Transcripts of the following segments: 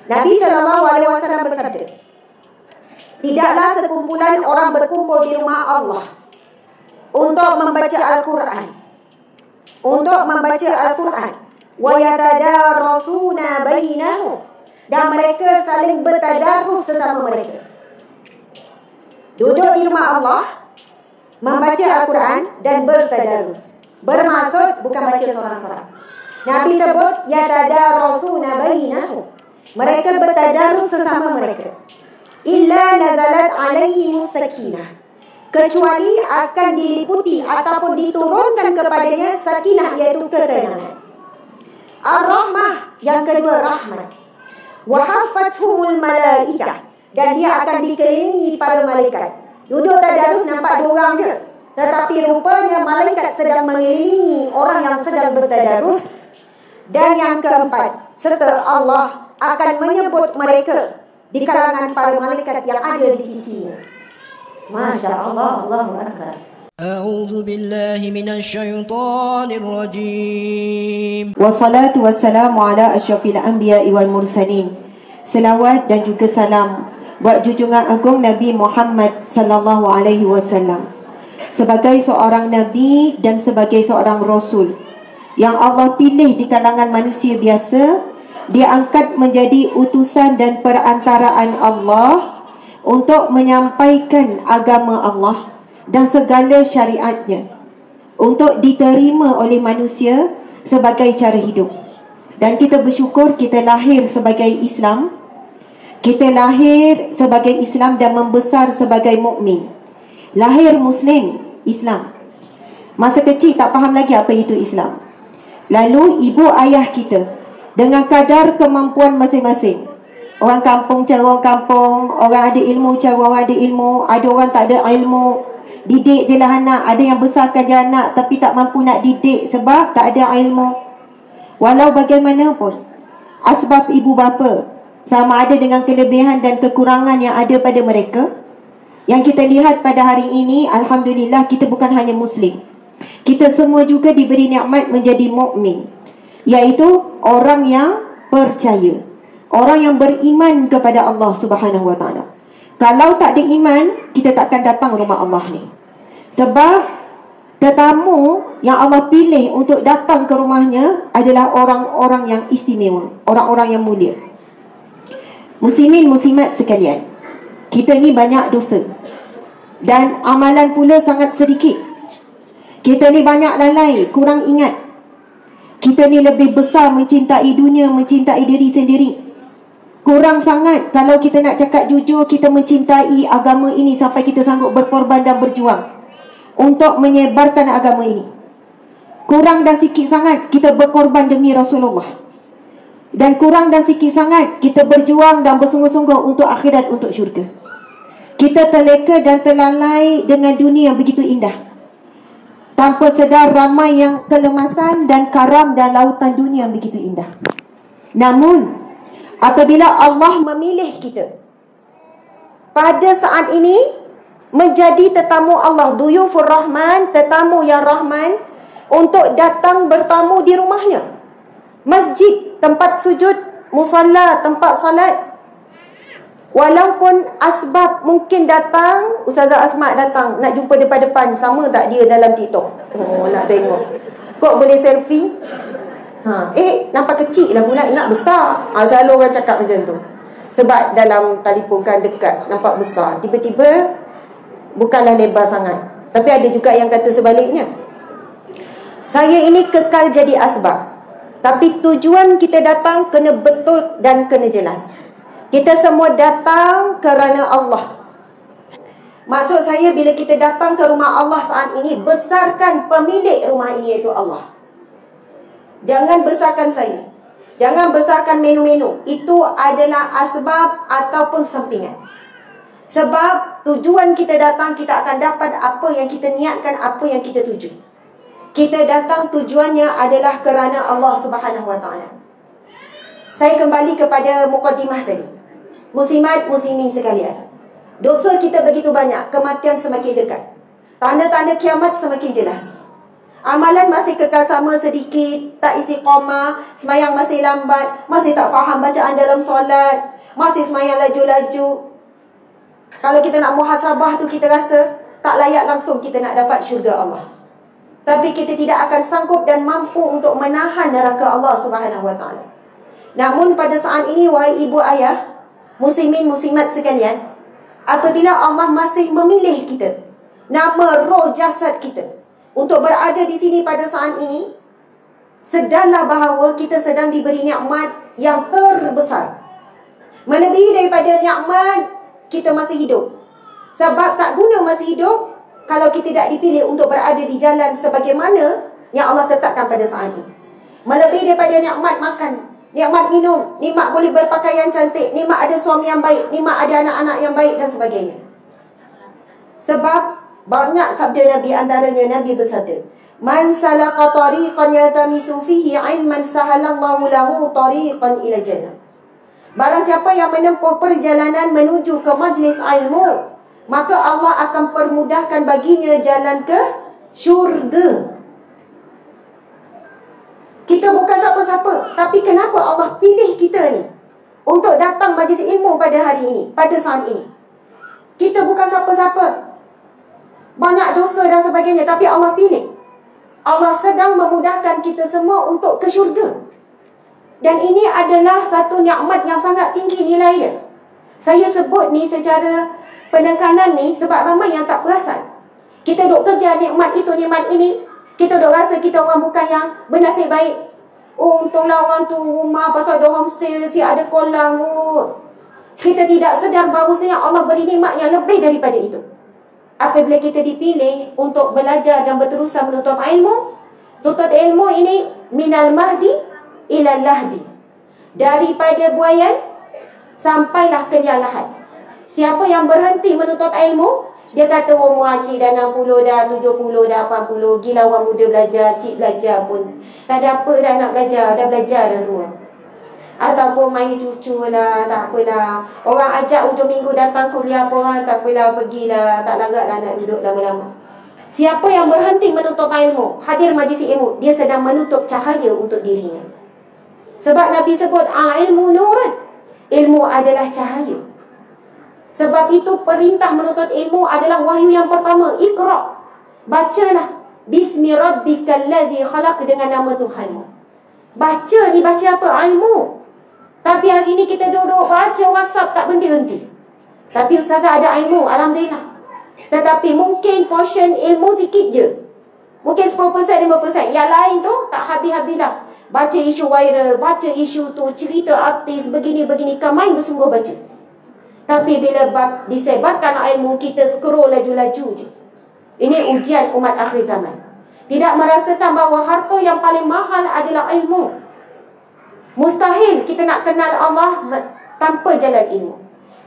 Nabi SAW bersabda, tidaklah sekumpulan orang berkumpul di rumah Allah untuk membaca Al-Quran, wa yatadarasuna bainahum, dan mereka saling bertadarus sesama mereka. Duduk di rumah Allah, membaca Al-Quran dan bertadarus. Bermaksud bukan baca seorang-seorang. Nabi sebut yatadarasuna bainahum, mereka bertadarus sesama mereka. Illa nazalat alaihimus sakinah, kecuali akan diliputi ataupun diturunkan kepadanya sakinah, iaitu ketenangan. Ar-Rahmah, yang kedua rahmat. Wa haffathumul malaikah, dan dia akan dikelilingi para malaikat. Duduk tadarus nampak 2 orang je, tetapi rupanya malaikat sedang mengelilingi orang yang sedang bertadarus. Dan yang keempat, serta Allah akan menyebut mereka di kalangan para malaikat yang ada di sisinya. Masya Allah, Allahu Akbar. A'udzu billahi minasy syaithanir rajim. Wassalatu wassalamu ala asyrafil anbiya'i wal mursalin. Selawat dan juga salam buat junjungan agung Nabi Muhammad sallallahu alaihi wasallam, sebagai seorang nabi dan sebagai seorang rasul yang Allah pilih di kalangan manusia biasa. Dia angkat menjadi utusan dan perantaraan Allah untuk menyampaikan agama Allah dan segala syariatnya, untuk diterima oleh manusia sebagai cara hidup. Dan kita bersyukur kita lahir sebagai Islam. Kita lahir sebagai Islam dan membesar sebagai mukmin. Lahir Muslim, Islam. Masa kecil tak faham lagi apa itu Islam. Lalu ibu ayah kita dengan kadar kemampuan masing-masing. Orang kampung cara orang kampung, orang ada ilmu cara orang ada ilmu, ada orang tak ada ilmu, didik je lah anak. Ada yang besarkan je anak tapi tak mampu nak didik sebab tak ada ilmu. Walau bagaimanapun, asbab ibu bapa sama ada dengan kelebihan dan kekurangan yang ada pada mereka, yang kita lihat pada hari ini, alhamdulillah kita bukan hanya Muslim, kita semua juga diberi nikmat menjadi mukmin, iaitu orang yang percaya, orang yang beriman kepada Allah Subhanahu Wa Taala. Kalau tak ada iman, kita takkan datang rumah Allah ni. Sebab tetamu yang Allah pilih untuk datang ke rumahnya adalah orang-orang yang istimewa, orang-orang yang mulia. Muslimin muslimat sekalian, kita ni banyak dosa dan amalan pula sangat sedikit. Kita ni banyak lalai, kurang ingat. Kita ni lebih besar mencintai dunia, mencintai diri sendiri. Kurang sangat kalau kita nak cakap jujur, kita mencintai agama ini sampai kita sanggup berkorban dan berjuang untuk menyebarkan agama ini. Kurang dan sikit sangat kita berkorban demi Rasulullah. Dan kurang dan sikit sangat kita berjuang dan bersungguh-sungguh untuk akhirat, untuk syurga. Kita terleka dan terlalai dengan dunia yang begitu indah. Tanpa sedar ramai yang kelemasan dan karam dan lautan dunia yang begitu indah. Namun apabila Allah memilih kita pada saat ini menjadi tetamu Allah, duyufur Rahman, tetamu yang Rahman, untuk datang bertamu di rumahnya, masjid, tempat sujud, musalla, tempat salat. Walaupun asbab mungkin datang, Ustazah Asma datang nak jumpa depan-depan, sama tak dia dalam TikTok? Oh, nak tengok. Kok boleh selfie? Nampak kecil lah pula, ingat besar. Selalu orang cakap macam tu. Sebab dalam telefon kan dekat, nampak besar. Tiba-tiba bukanlah lebar sangat. Tapi ada juga yang kata sebaliknya. Saya ini kekal jadi asbab, tapi tujuan kita datang kena betul dan kena jelas. Kita semua datang kerana Allah. Maksud saya, bila kita datang ke rumah Allah saat ini, besarkan pemilik rumah ini, iaitu Allah. Jangan besarkan saya, jangan besarkan menu-menu. Itu adalah asbab ataupun sampingan. Sebab tujuan kita datang, kita akan dapat apa yang kita niatkan, apa yang kita tuju. Kita datang tujuannya adalah kerana Allah Subhanahu Wa Taala. Saya kembali kepada mukadimah tadi. Muslimat muslimin sekalian, dosa kita begitu banyak, kematian semakin dekat, tanda-tanda kiamat semakin jelas. Amalan masih kekal sama sedikit, tak istiqamah, semayang masih lambat, masih tak faham bacaan dalam solat, masih semayang laju-laju. Kalau kita nak muhasabah tu kita rasa tak layak langsung kita nak dapat syurga Allah. Tapi kita tidak akan sanggup dan mampu untuk menahan neraka Allah Subhanahu Wa Taala. Namun pada saat ini, wahai ibu ayah, muslimin muslimat sekalian, apabila Allah masih memilih kita, nama roh jasad kita, untuk berada di sini pada saat ini, sedarlah bahawa kita sedang diberi nikmat yang terbesar. Melebihi daripada nikmat kita masih hidup. Sebab tak guna masih hidup kalau kita tidak dipilih untuk berada di jalan sebagaimana yang Allah tetapkan pada saat ini. Melebihi daripada nikmat makan, nikmat minum, nikmat boleh berpakaian cantik, nikmat ada suami yang baik, nikmat ada anak-anak yang baik dan sebagainya. Sebab banyak sabda Nabi, antaranya Nabi bersabda, "Man salaka tariqan yaltamisu fihi ilman sahalallahu lahu tariqan ila jannah." Barang siapa yang menempuh perjalanan menuju ke majlis ilmu, maka Allah akan permudahkan baginya jalan ke syurga. Kita bukan siapa-siapa, tapi kenapa Allah pilih kita ni untuk datang majlis ilmu pada hari ini, pada saat ini? Kita bukan siapa-siapa, banyak dosa dan sebagainya, tapi Allah pilih. Allah sedang memudahkan kita semua untuk ke syurga. Dan ini adalah satu nikmat yang sangat tinggi nilai dia. Saya sebut ni secara penekanan ni sebab ramai yang tak perasan. Kita duk kerja nikmat itu, nikmat ini, kita duk rasa kita orang bukan yang bernasib baik. Oh, untunglah orang tu rumah pasal ada homestay, si ada kolam. Oh. Kita tidak sedar bahawasanya Allah beri nikmat yang lebih daripada itu. Apabila kita dipilih untuk belajar dan berterusan menuntut ilmu, tuntut ilmu ini minal mahdi ilal lahdi, daripada buayan sampailah ke liang lahat. Siapa yang berhenti menuntut ilmu, dia kata, oh makcik dah 60 dah, 70 dah, 80, gila orang muda belajar, cik belajar pun tak ada apa dah nak belajar, dah belajar dah semua. Ataupun main cucu lah, tak apalah. Orang ajak hujung minggu datang kuliah pun, tak apalah, pergilah, tak laratlah nak duduk lama-lama. Siapa yang berhenti menuntut ilmu, hadir majlis ilmu, dia sedang menutup cahaya untuk dirinya. Sebab Nabi sebut, al-ilmu nurun, ilmu adalah cahaya. Sebab itu perintah menuntut ilmu adalah wahyu yang pertama, Iqra. Bacalah, Bismi rabbikal ladzi khalaq, dengan nama Tuhanmu. Baca ni, baca apa? Ilmu. Tapi hari ni kita duduk baca WhatsApp tak berhenti-henti. Tapi ustazah ada ilmu, alhamdulillah. Tetapi mungkin portion ilmu sikit je. Mungkin 10%, 5%. Yang lain tu tak habis-habislah. Baca isu viral, baca isu tu, cerita artis, begini-begini. Kan main bersungguh baca. Tapi bila disebarkan ilmu, kita scroll laju-laju je. Ini ujian umat akhir zaman. Tidak merasakan bahawa harta yang paling mahal adalah ilmu. Mustahil kita nak kenal Allah tanpa jalan ilmu.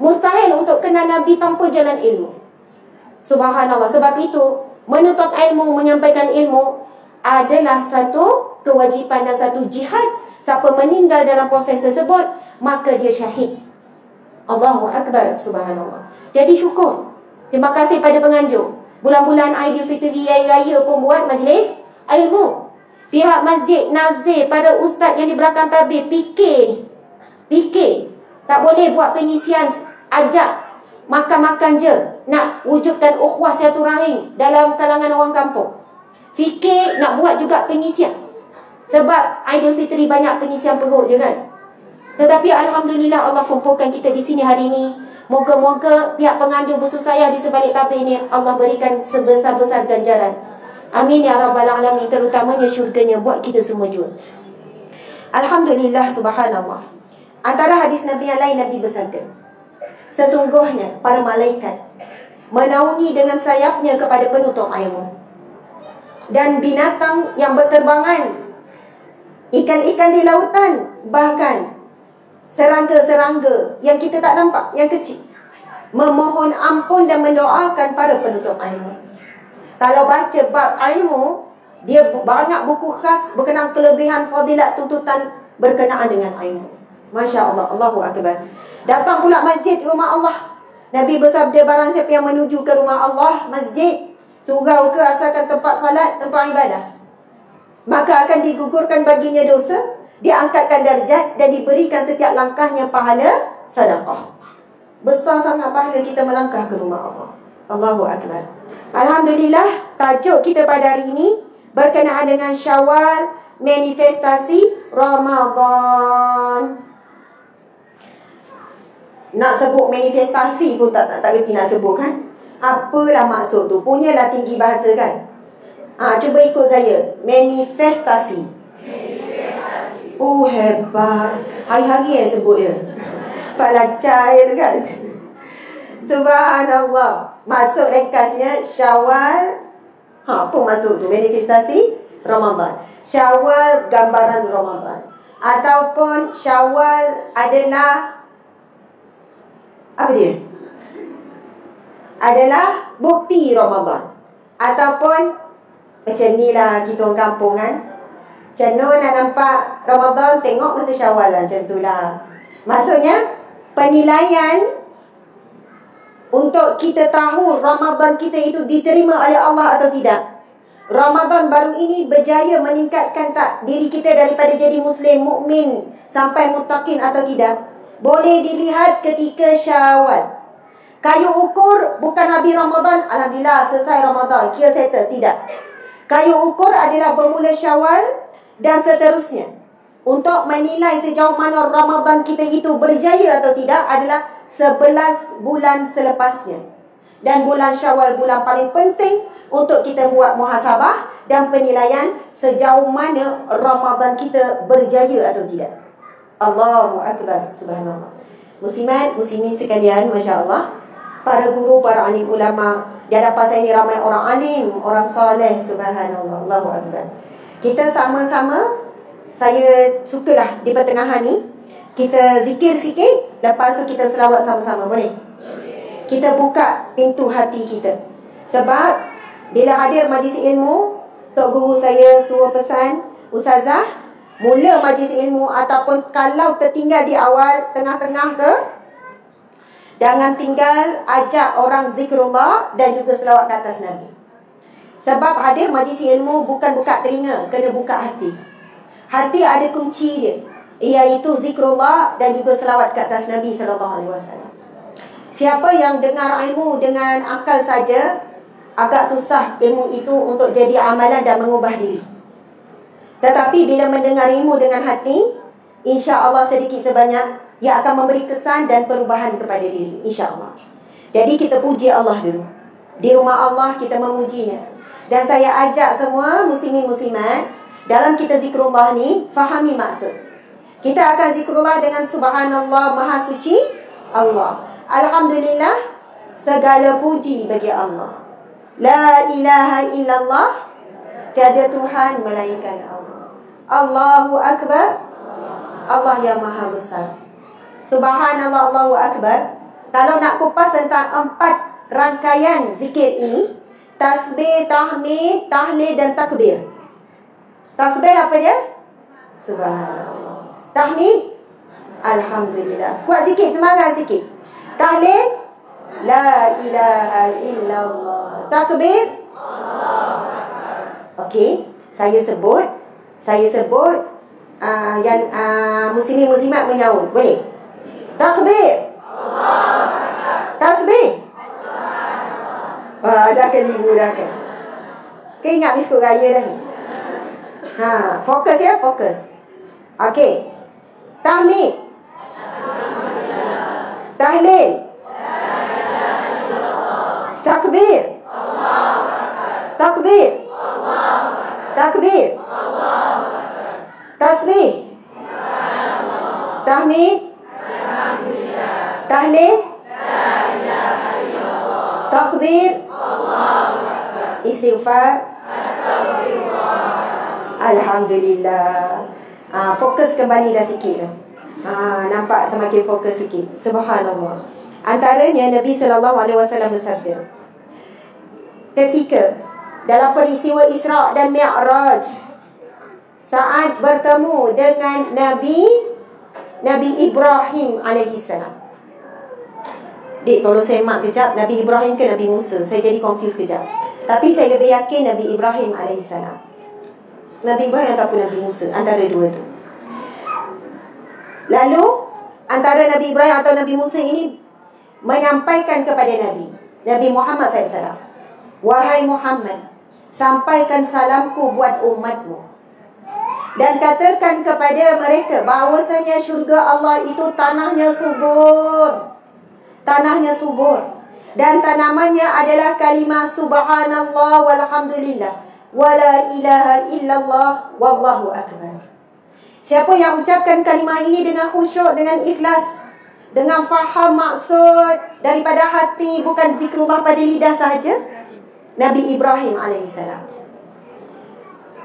Mustahil untuk kenal Nabi tanpa jalan ilmu. Subhanallah. Sebab itu, menuntut ilmu, menyampaikan ilmu adalah satu kewajipan dan satu jihad. Siapa meninggal dalam proses tersebut, maka dia syahid. Allahu Akbar. Subhanallah. Jadi syukur. Terima kasih pada penganjur. Bulan-bulan Aidilfitri, Raya pun buat majlis ilmu. Pihak masjid nazir pada ustaz yang di belakang tabir, fikir. Tak boleh buat pengisian, ajak makan-makan je, nak wujudkan ukhuwah silaturahim dalam kalangan orang kampung. Fikir nak buat juga pengisian. Sebab Aidilfitri banyak pengisian perut je kan. Tetapi alhamdulillah Allah kumpulkan kita di sini hari ini. Moga-moga pihak penganjur bersusayah di sebalik tabir ini Allah berikan sebesar-besar ganjaran. Amin ya rabbal alamin. Terutamanya syurganya buat kita semua juga. Alhamdulillah, subhanallah. Antara hadis Nabi yang lain, Nabi bersabda, sesungguhnya para malaikat menaungi dengan sayapnya kepada penuntut ilmu, dan binatang yang berterbangan, ikan-ikan di lautan, bahkan serangga-serangga yang kita tak nampak, yang kecil, memohon ampun dan mendoakan para penuntut ilmu. Kalau baca bab ilmu, dia banyak buku khas berkenaan kelebihan fadilat tuntutan berkenaan dengan ilmu. Masya Allah, Allahu Akbar. Datang pula masjid, rumah Allah. Nabi bersabda, barang siapa yang menuju ke rumah Allah, masjid, surau ke, asalkan tempat salat, tempat ibadah, maka akan digugurkan baginya dosa, diangkatkan darjat dan diberikan setiap langkahnya pahala sedekah. Besar sangat pahala kita melangkah ke rumah Allah. Allahu Akbar. Alhamdulillah, tajuk kita pada hari ini berkenaan dengan Syawal, manifestasi Ramadan. Nak sebut manifestasi pun tak reti nak sebut kan? Apalah maksud tu? Punyalah tinggi bahasa kan? Cuba ikut saya. Manifestasi. Hebat. Hari-hari sebut je. Pelajar kan. Subhanallah. Maksud ringkasnya Syawal. Apa maksud tu? Manifestasi Ramadan. Syawal gambaran Ramadan. Ataupun Syawal adalah apa dia? Adalah bukti Ramadan. Ataupun macam ni lah kita orang kampung kan. Macam mana nak nampak Ramadan, tengok masa Syawal lah. Macam tu lah. Maksudnya penilaian untuk kita tahu Ramadan kita itu diterima oleh Allah atau tidak. Ramadan baru ini berjaya meningkatkan tak diri kita daripada jadi Muslim, mukmin sampai muttaqin atau tidak. Boleh dilihat ketika Syawal. Kayu ukur bukan habis Ramadan, alhamdulillah selesai Ramadan, kira settle. Tidak. Kayu ukur adalah bermula Syawal dan seterusnya. Untuk menilai sejauh mana Ramadan kita itu berjaya atau tidak adalah 11 bulan selepasnya. Dan bulan Syawal bulan paling penting untuk kita buat muhasabah dan penilaian sejauh mana Ramadan kita berjaya atau tidak. Allahu Akbar. Subhanallah. Muslimat, muslimin sekalian, Masya Allah, para guru, para alim ulama, di hadapan saya ini ramai orang alim, orang soleh. Subhanallah. Allahu Akbar. Kita sama-sama, saya sukalah di pertengahan ni kita zikir sikit, lepas tu kita selawat sama-sama. Boleh? Kita buka pintu hati kita. Sebab bila hadir majlis ilmu, Tok Guru saya suruh pesan, Ustazah, mula majlis ilmu ataupun kalau tertinggal di awal, tengah-tengah ke, jangan tinggal, ajak orang zikrullah dan juga selawat ke atas Nabi. Sebab hadir majlis ilmu bukan buka telinga, kena buka hati. Hati ada kunci dia, iaitu zikrullah dan juga selawat ke atas Nabi SAW. Siapa yang dengar ilmu dengan akal saja, agak susah ilmu itu untuk jadi amalan dan mengubah diri. Tetapi bila mendengar ilmu dengan hati, insya-Allah sedikit sebanyak ia akan memberi kesan dan perubahan kepada diri, insya-Allah. Jadi kita puji Allah dulu. Di rumah Allah kita memujinya. Dan saya ajak semua muslimin muslimat, dalam kita zikrullah ni, fahami maksud. Kita akan zikrullah dengan subhanallah, maha suci Allah. Alhamdulillah, segala puji bagi Allah. La ilaha illallah, tiada Tuhan melainkan Allah. Allahu Akbar, Allah yang maha besar. Subhanallah, Allahu Akbar. Kalau nak kupas tentang 4 rangkaian zikir ini, tasbih, tahmid, tahlil dan takbir. Tasbih apa dia? Subhanallah. Tahmid, alhamdulillah. Kuat sikit, semangat sikit. Tahlil, la ilaha illallah. Takbir, Allahu Akbar. Okey, saya sebut yang muslimin muslimat menyaut. Boleh? Takbir, Allahu Akbar. Tasbih, dah keliru dah kan. Kau ingat biskut raya dah ni. Fokus ya, fokus. Okey. Tahmid, tahlil, takbir, takbir, takbir, tasbih, tahmid, tahlil, takbir, istighfar, alhamdulillah. Fokus kembali dah sikit. Nampak semakin fokus sikit. Subhanallah. Antaranya Nabi SAW bersabda, ketika dalam peristiwa Isra' dan Mi'raj, saat bertemu dengan Nabi Ibrahim alaihissalam. Dik, tolong saya mark kejap, Nabi Ibrahim ke Nabi Musa? Saya jadi confused kejap. Tapi saya lebih yakin Nabi Ibrahim alaihissalam. Nabi Ibrahim ataupun Nabi Musa, antara dua tu. Lalu antara Nabi Ibrahim atau Nabi Musa ini menyampaikan kepada Nabi Muhammad SAW, wahai Muhammad, sampaikan salamku buat umatmu dan katakan kepada mereka bahawasanya syurga Allah itu tanahnya subur. Tanahnya subur dan tanamannya adalah kalimah subhanallah walhamdulillah wala ilaha illallah wallahu akbar. Siapa yang ucapkan kalimah ini dengan khusyuk, dengan ikhlas, dengan faham maksud daripada hati, bukan zikrullah pada lidah sahaja, Nabi Ibrahim alaihissalam.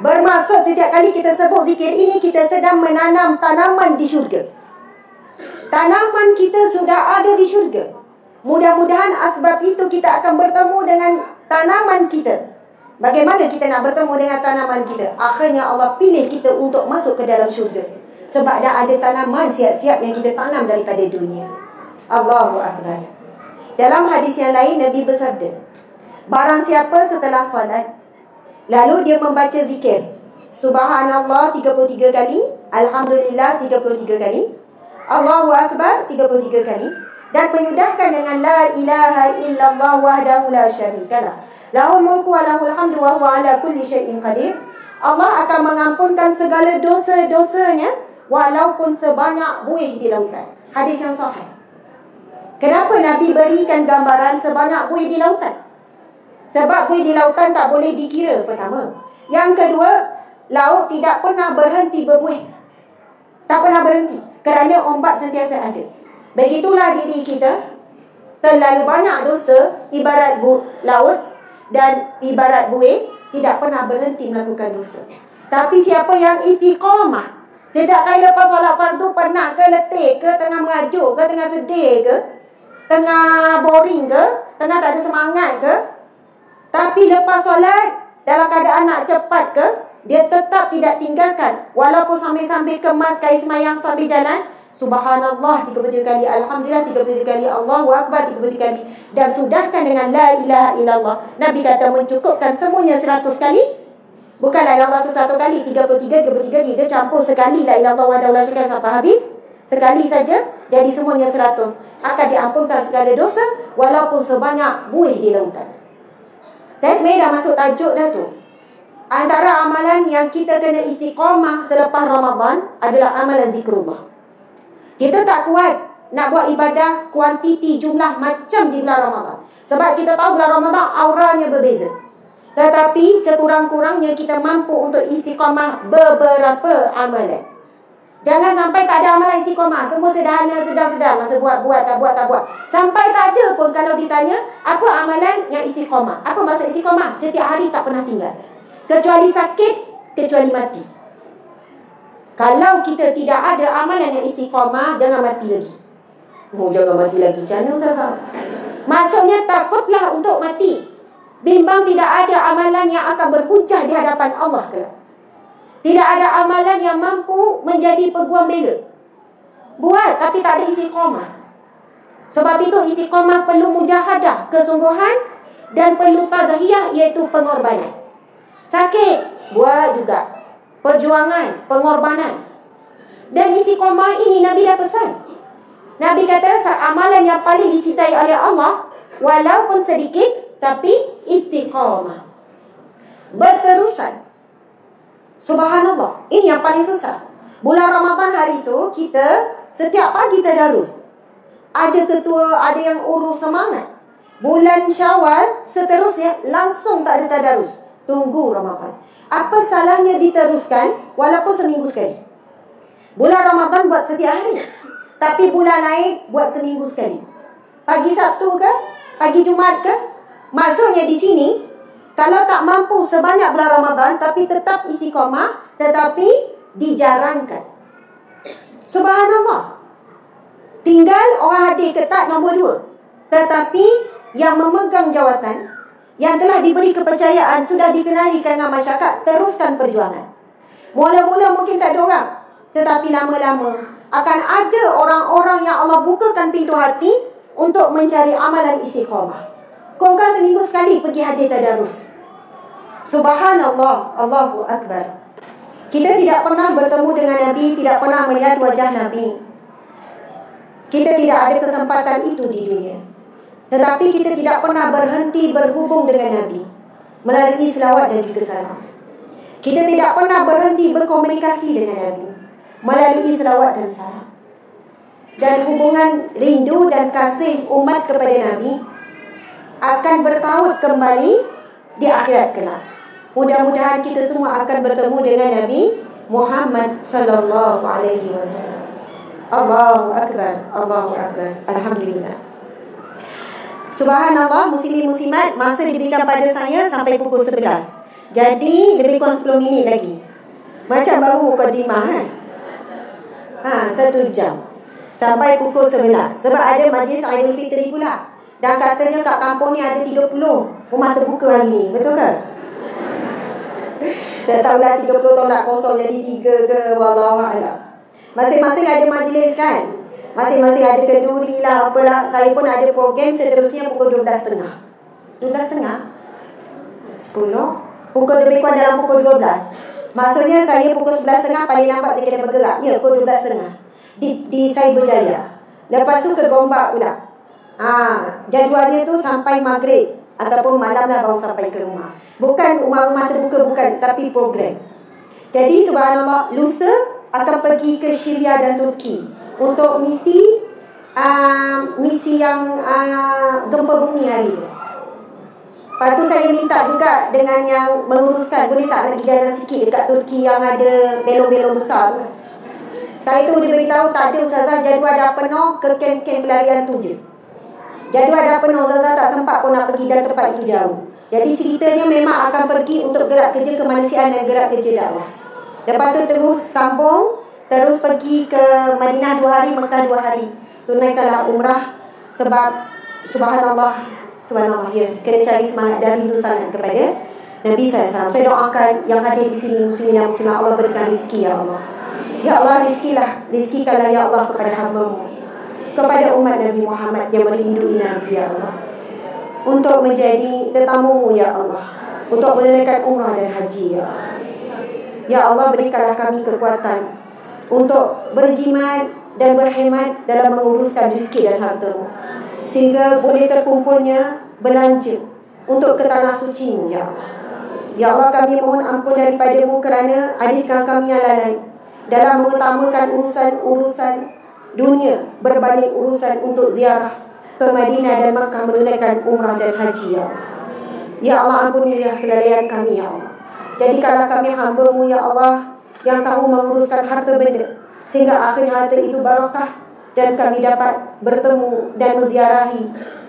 Bermaksud setiap kali kita sebut zikir ini, kita sedang menanam tanaman di syurga. Tanaman kita sudah ada di syurga. Mudah-mudahan asbab itu kita akan bertemu dengan tanaman kita. Bagaimana kita nak bertemu dengan tanaman kita? Akhirnya Allah pilih kita untuk masuk ke dalam syurga. Sebab dah ada tanaman siap-siap yang kita tanam daripada dunia. Allahu Akbar. Dalam hadis yang lain, Nabi bersabda, barang siapa setelah salat, lalu dia membaca zikir Subhanallah 33 kali, Alhamdulillah 33 kali, Allahu Akbar 33 kali, dan menyudahkan dengan la ilaha illallah wahdahu la syarikalah, lahul mulku wa lahul hamdu wa huwa ala kulli syai'in qadir, Allah akan mengampunkan segala dosa-dosanya walaupun sebanyak buih di lautan. Hadis yang sahih. Kenapa Nabi berikan gambaran sebanyak buih di lautan? Sebab buih di lautan tak boleh dikira, pertama. Yang kedua, laut tidak pernah berhenti berbuih. Tak pernah berhenti, kerana ombak sentiasa ada. Begitulah diri kita, terlalu banyak dosa, ibarat laut dan ibarat buih, tidak pernah berhenti melakukan dosa. Tapi siapa yang istiqamah, setiap kali lepas solat fardu, penat ke, letih ke, tengah mengajuk ke, tengah sedih ke, tengah boring ke, tengah tak ada semangat ke, tapi lepas solat, dalam keadaan nak cepat ke, dia tetap tidak tinggalkan. Walaupun sambil-sambil kemas kais semayang sambil jalan, Subhanallah 33 kali, Alhamdulillah 33 kali, Allahu Akbar 33 kali, dan sudahkan dengan la ilaha illallah. Nabi kata mencukupkan semuanya 100 kali. Bukanlah la ilaha 1 kali, 33 dia campur sekali la ilaha wahdahu la syarika sampai habis. Sekali saja, jadi semuanya 100. Akan diampunkan segala dosa walaupun sebanyak buih di lautan. Saya sebenarnya dah masuk tajuk dah tu. Antara amalan yang kita kena istiqamah selepas Ramadan adalah amalan zikrullah. Kita tak kuat nak buat ibadah kuantiti jumlah macam di bulan Ramadan. Sebab kita tahu bulan Ramadan auranya berbeza. Tetapi sekurang-kurangnya kita mampu untuk istiqamah beberapa amalan. Jangan sampai tak ada amalan istiqamah. Semua sederhana, sedang-sedang. Masa buat, tak buat. Sampai tak ada pun kalau ditanya, apa amalan yang istiqamah? Apa maksud istiqamah? Setiap hari tak pernah tinggal. Kecuali sakit, kecuali mati. Kalau kita tidak ada amalan yang istiqamah, jangan mati lagi. Jangan mati lagi. Macam mana Ustazah? Maksudnya takutlah untuk mati. Bimbang tidak ada amalan yang akan berhujah di hadapan Allah kelak. Tidak ada amalan yang mampu menjadi peguam bela. Buat tapi tak ada istiqamah. Sebab itu istiqamah perlu mujahadah, kesungguhan, dan perlu tadhiyah, iaitu pengorbanan. Sakit, buat juga. Perjuangan, pengorbanan. Dan istiqamah ini Nabi dah pesan. Nabi kata amalan yang paling dicintai oleh Allah, walaupun sedikit, tapi istiqamah, berterusan. Subhanallah, ini yang paling susah. Bulan Ramadan hari itu, kita setiap pagi tadarus. Ada ketua, ada yang urus semangat. Bulan Syawal seterusnya langsung tak ada tadarus. Tunggu Ramadan. Apa salahnya diteruskan walaupun seminggu sekali? Bulan Ramadan buat setiap hari, tapi bulan lain buat seminggu sekali. Pagi Sabtu ke? Pagi Jumaat ke? Maksudnya di sini, kalau tak mampu sebanyak bulan Ramadan, tapi tetap istiqamah, tetapi dijarangkan. Subhanallah. Tinggal orang hadir ke tak nombor 2. Tetapi yang memegang jawatan, yang telah diberi kepercayaan, sudah dikenali dengan masyarakat, teruskan perjuangan. Mula-mula mungkin tak ada orang, tetapi lama-lama akan ada orang-orang yang Allah bukakan pintu hati untuk mencari amalan istiqamah. Kongkang seminggu sekali pergi hadir tadarus. Subhanallah, Allahu Akbar. Kita tidak pernah bertemu dengan Nabi, tidak pernah melihat wajah Nabi. Kita tidak ada kesempatan itu di dunia. Tetapi kita tidak pernah berhenti berhubung dengan Nabi melalui selawat dan juga salam. Kita tidak pernah berhenti berkomunikasi dengan Nabi melalui selawat dan salam. Dan hubungan rindu dan kasih umat kepada Nabi akan bertaut kembali di akhirat kelak. Mudah-mudahan kita semua akan bertemu dengan Nabi Muhammad sallallahu alaihi wasallam. Allahu akbar, Allahu akbar. Alhamdulillah. Subhanallah, muslimin muslimat, masa diberikan pada saya sampai pukul 11. Jadi lebih kurang 10 minit lagi. Macam baru mukadimah kan? 1 jam. Sampai pukul 11. Sebab ada majlis Aidilfitri pula. Dan katanya kat kampung ni ada 30 rumah terbuka hari ni. Betul ke? Tak tahulah 30 tolak kosong jadi 3 ke, wallahualam. Masing-masing ada majlis kan? Masing-masing ada kenduri lah, apalah. Saya pun ada program seterusnya pukul 12.30. 12.30? 10? Pukul lebih kurang dalam pukul 12. Maksudnya saya pukul 11.30 paling lambat saya kena bergerak. Ya, pukul 12.30 di Cyberjaya. Lepas tu ke Gombak pula. Jadualnya tu sampai maghrib ataupun malam lah baru sampai ke rumah. Bukan rumah-rumah terbuka, bukan, tapi program. Jadi subhanallah, lusa akan pergi ke Syria dan Turki untuk misi yang gempa bumi hari tu. Lepas tu saya minta juga dengan yang menguruskan, boleh tak lagi jalan sikit dekat Turki yang ada belong-belong besar tu. Saya tu dia beritahu tak ada ustazah, jadual dah penuh, ke kem-kem pelarian tu je. Jadual dah penuh, ustazah tak sempat pun nak pergi dan tempat itu jauh. Jadi ceritanya memang akan pergi untuk gerak kerja kemanusiaan dan gerak kerja dakwah. Lepas tu terus sambung, terus pergi ke Madinah 2 hari, Mekah 2 hari. Tunaikanlah umrah sebab subhanallah, ya, kena cari semangat dari dulu sangat kepada Nabi SAW. Saya doakan yang hadir di sini, muslimin dan muslimah, Allah berikan rezeki ya Allah. Ya Allah, rizkikanlah ya Allah kepada hamba-Mu, kepada umat Nabi Muhammad yang merindui Nabi ya Allah, untuk menjadi tetamu-Mu ya Allah, untuk menunaikan umrah dan haji ya Allah. Ya Allah, berikanlah kami kekuatan untuk berjimat dan berhemat dalam menguruskan rezeki dan harta-Mu, sehingga boleh terkumpulnya belanja untuk ke tanah suci-Mu ya Allah. Ya Allah, kami mohon ampun daripada-Mu kerana adikkan kami yang lalai dalam mengutamakan urusan-urusan dunia berbanding urusan untuk ziarah ke Madinah dan Makkah menunaikan umrah dan haji ya Allah. Ya Allah, ampunilah kelalaian kami ya Allah. Jadikanlah kami hamba-Mu ya Allah yang tahu menguruskan harta benda, sehingga akhir harta itu barakah dan kami dapat bertemu dan menziarahi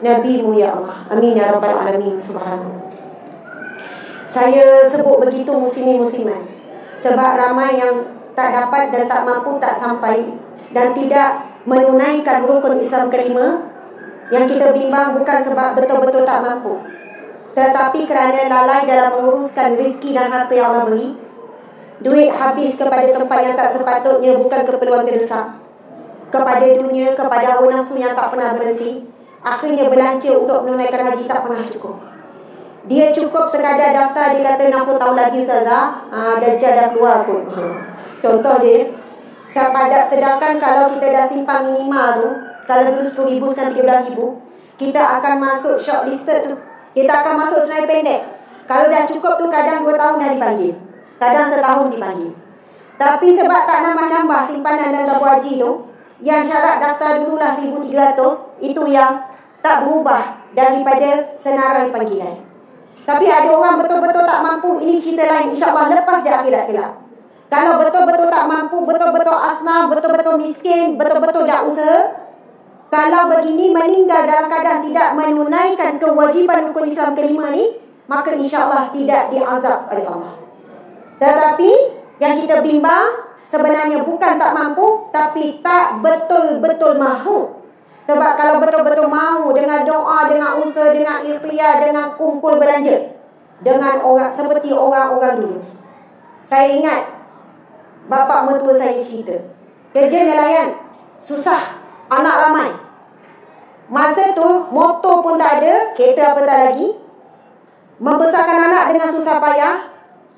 Nabi-Mu ya Allah. Amin ya rabbal alamin. Subhanallah. Saya sebut begitu muslimin muslimat sebab ramai yang tak dapat dan tak mampu, tak sampai dan tidak menunaikan rukun Islam kelima. Yang kita bimbang bukan sebab betul-betul tak mampu, tetapi kerana lalai dalam menguruskan rezeki dan harta yang Allah beri. Duit habis kepada tempat yang tak sepatutnya, bukan keperluan terdesak, kepada dunia, kepada hawa nafsu yang tak pernah berhenti. Akhirnya belanja untuk menunaikan haji tak pernah cukup. Dia cukup sekadar daftar, dia kata 60 tahun lagi ustazah, Dajjal dah keluar pun. Contoh je. Sedangkan kalau kita dah simpan minimal tu, kalau dulu 10,000 sekarang 13,000, kita akan masuk shortlisted tu. Kita akan masuk senarai pendek. Kalau dah cukup tu kadang 2 tahun dah dipanggil, kadang setahun dipanggil. Tapi sebab tak nambah-nambah simpanan dan tabung haji tu, yang syarat daftar dululah 1,300, itu yang tak berubah daripada senarai panggilan. Tapi ada orang betul-betul tak mampu, ini cerita lain, insya-Allah lepas di akhirat kelak. Kalau betul-betul tak mampu, betul-betul asnaf, betul-betul miskin, betul-betul tak usaha, kalau begini meninggal dalam keadaan tidak menunaikan kewajiban rukun Islam kelima ni, maka insya-Allah tidak diazab oleh Allah. Tetapi yang kita bimbang sebenarnya bukan tak mampu, tapi tak betul-betul mahu. Sebab kalau betul-betul mahu dengan doa, dengan usaha, dengan ikhtiar, dengan kumpul belanja, dengan orang seperti orang-orang dulu. Saya ingat bapa mertua saya cerita, kerja nelayan, susah, anak ramai. Masa tu motor pun tak ada, kereta apa tak lagi. Membesarkan anak dengan susah payah.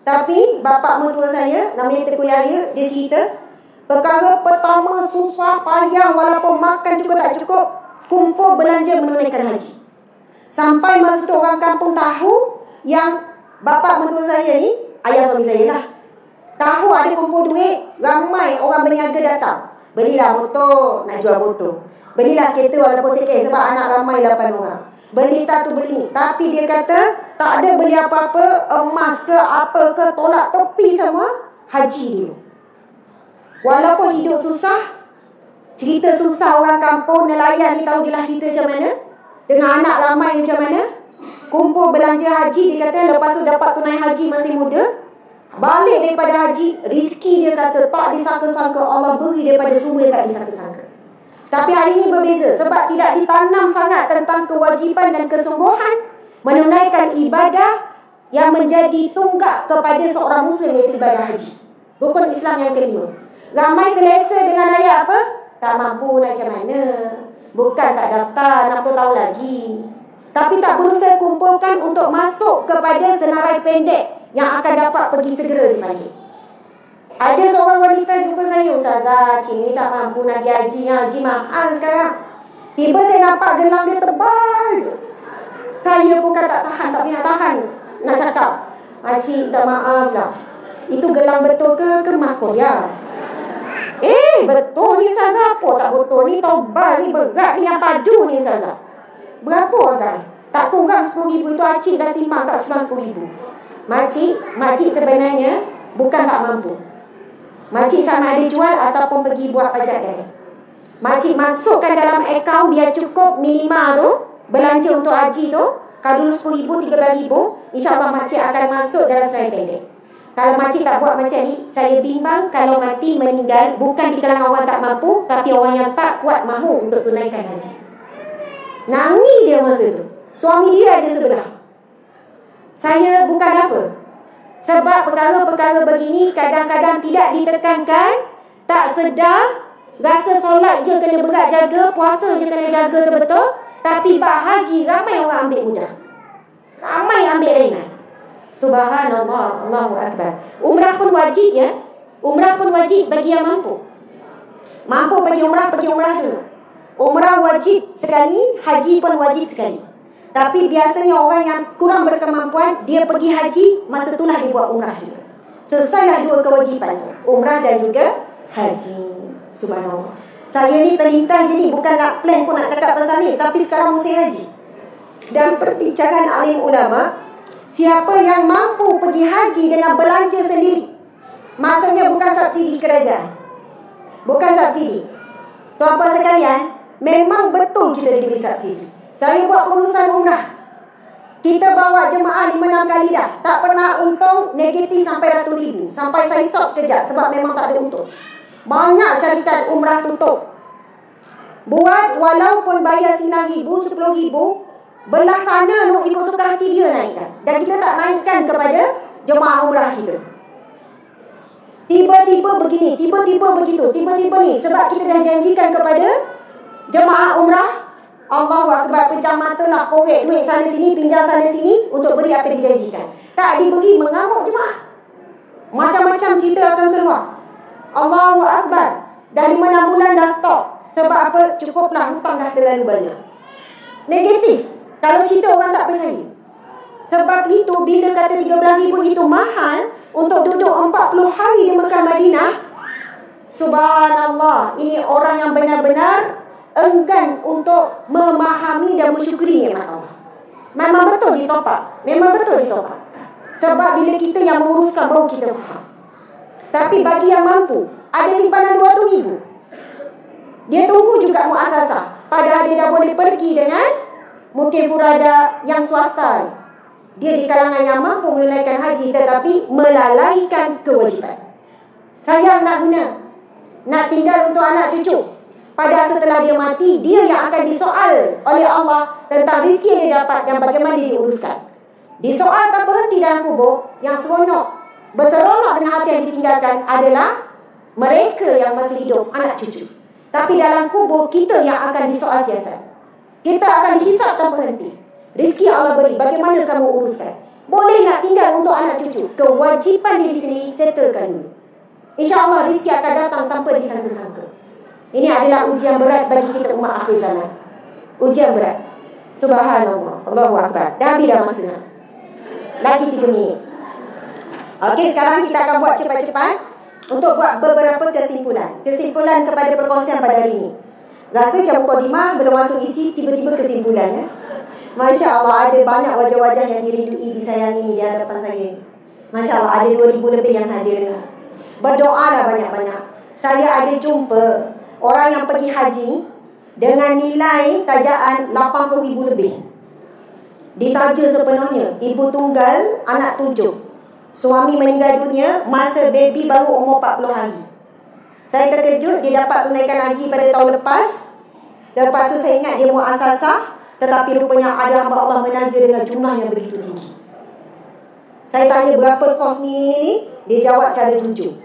Tapi bapa mertua saya, namanya Tengku Yahya, dia cerita, perkara pertama susah payah walaupun makan juga tak cukup, kumpul belanja menunaikan haji. Sampai masa tu orang kampung tahu yang bapa mertua saya ni, ayah suami saya lah, tahu ada kumpul duit, ramai orang berniaga datang. Belilah motor, nak jual motor. Belilah kereta walaupun sikit sebab anak ramai 8 orang. Beli tu beli ni. Tapi dia kata tak ada beli apa-apa, emas ke apa ke, tolak tepi semua, haji dulu. Walaupun hidup susah, cerita susah orang kampung, nelayan ni tahu jelas cerita macam mana, dengan anak ramai macam mana, kumpul belanja haji. Dia kata lepas tu dapat tunai haji masih muda, balik daripada haji, rezeki dia kata tak disangka-sangka Allah beri daripada semua yang tak disangka-sangka. Tapi hari ini berbeza sebab tidak ditanam sangat tentang kewajipan dan kesungguhan menunaikan ibadah yang menjadi tunggak kepada seorang muslim, iaitu ibadah haji, rukun Islam yang kelima. Ramai selesa dengan ayat apa? Tak mampu nak macam mana, bukan tak daftar, nak apa tahu lagi. Tapi tak berusaha kumpulkan untuk masuk kepada senarai pendek yang akan dapat pergi segera di pagi. Ada seorang wanita jumpa saya, Ustazah, cik ni tak mampu nak pergi haji, haji mahal sekarang. Tiba saya nampak gelang dia tebal je. Saya bukan tak tahan, tapi nak tahan nak cakap, cik tak maaf lah, itu gelang betul ke emas Korea? Betul ni Ustazah. Apa tak betul ni, tebal ni, berat ni, yang padu ni Ustazah. Berapa kan? Tak kurang 10,000. Itu acik dah timbang tak 10,000. Makcik sebenarnya bukan tak mampu. Makcik sama ada jual ataupun pergi buat pajak dia. Makcik masukkan dalam akaun dia cukup minimal tu, belanja untuk haji tu. Kalau dulu 10,000, 13,000, insyaAllah makcik akan masuk dalam senarai pendek. Kalau makcik tak buat macam ni, saya bimbang kalau mati meninggal bukan di kalangan orang tak mampu, tapi orang yang tak kuat mahu untuk tunaikan haji. Nangis dia masa tu. Suami dia ada sebelah. Saya bukan apa. Sebab perkara-perkara begini kadang-kadang tidak ditekankan, tak sedar, rasa solat je kena berat jaga, puasa je kena jaga betul. Tapi bab haji ramai orang ambil mudah, ramai ambil ringan. Subhanallah, Allahu Akbar. Umrah pun wajib ya. Umrah pun wajib bagi yang mampu. Mampu pergi umrah dulu. Umrah wajib sekali, haji pun wajib sekali. Tapi biasanya orang yang kurang berkemampuan, dia pergi haji, masa itulah dia buat umrah juga. Selesailah dua kewajipan, umrah dan juga haji. Subhanallah. Saya ni terlintas je ni, bukan nak plan pun nak cakap pasal ni, tapi sekarang musim haji. Dan perbincangan alim ulama, siapa yang mampu pergi haji dengan belanja sendiri, maksudnya bukan subsidi kerajaan, bukan subsidi. Tuan-tuan sekalian, memang betul kita diberi subsidi. Saya buat pengurusan umrah, kita bawa jemaah 5-6 kali dah, tak pernah untung negatif sampai ratus ribu. Sampai saya stop sekejap sebab memang tak ada untung. Banyak syarikat umrah tutup. Buat walaupun bayar 9,000, 10,000, belah sana nak ikut suka hati dia naikkan. Dan kita tak naikkan kepada jemaah umrah kita. Tiba-tiba begini, tiba-tiba begitu, tiba-tiba ni. Sebab kita dah janjikan kepada jemaah umrah, Allahu Akbar, pejam mata nak korek duit sana sini, pinjam sana sini untuk beri apa dijanjikan. Tak diberi, mengamuk jemaah. Macam-macam cerita akan keluar. Allahu Akbar. Dah 5-6 bulan dah stop. Sebab apa? Cukuplah, hutang dah terlalu banyak. Negatif. Kalau cerita orang tak percaya. Sebab itu bila kata 13,000 itu mahal untuk duduk 40 hari di Mekah Madinah, subhanallah, ini orang yang benar-benar enggan untuk memahami dan mensyukuri nikmat Allah. Memang betul ditopak. Memang betul ditopak. Sebab bila kita yang menguruskan baru kita faham. Tapi bagi yang mampu, ada simpanan 200,000, dia tunggu juga muasasah. Padahal dia dah boleh pergi dengan mungkin furada yang swasta. Dia di kalangan yang mampu menunaikan haji tetapi melalaikan kewajipan. Sayang nak guna, nak tinggal untuk anak cucu. Padahal setelah dia mati, dia yang akan disoal oleh Allah tentang rezeki yang dia dapat dan bagaimana dia diuruskan. Disoal tak berhenti dalam kubur. Yang seronok, berseronok dengan hati yang ditinggalkan adalah mereka yang masih hidup, anak cucu. Tapi dalam kubur, kita yang akan disoal siasat. Kita akan dihisap tanpa henti. Rezeki Allah beri, bagaimana kamu uruskan? Boleh nak tinggal untuk anak cucu. Kewajipan dia di sini settlekan dulu. InsyaAllah rezeki akan datang tanpa disangka-sangka. Ini adalah ujian berat bagi kita umat akhir zaman. Ujian berat. Subhanallah. Allahu Akbar. Dah habis dah masa. Lagi 3 minit. Okey, sekarang kita akan buat cepat-cepat untuk buat beberapa kesimpulan. Kesimpulan kepada perkongsian pada hari ini. Rasa macam mukadimah belum masuk isi, tiba-tiba kesimpulan. Masya Allah, ada banyak wajah-wajah yang dirindui, disayangi di hadapan saya. Masya Allah, ada 2,000 lebih yang hadir. Berdoalah banyak-banyak. Saya ada jumpa orang yang pergi haji dengan nilai tajaan 80,000 lebih. Ditaja sepenuhnya. Ibu tunggal, anak 7. Suami meninggal dunia masa baby baru umur 40 hari. Saya terkejut dia dapat tunaikan haji pada tahun lepas. Lepas tu saya ingat dia muassasah, tetapi rupanya ada hamba Allah menaja dengan jumlah yang begitu tinggi. Saya tanya berapa kos ni? Dia jawab cara jujur.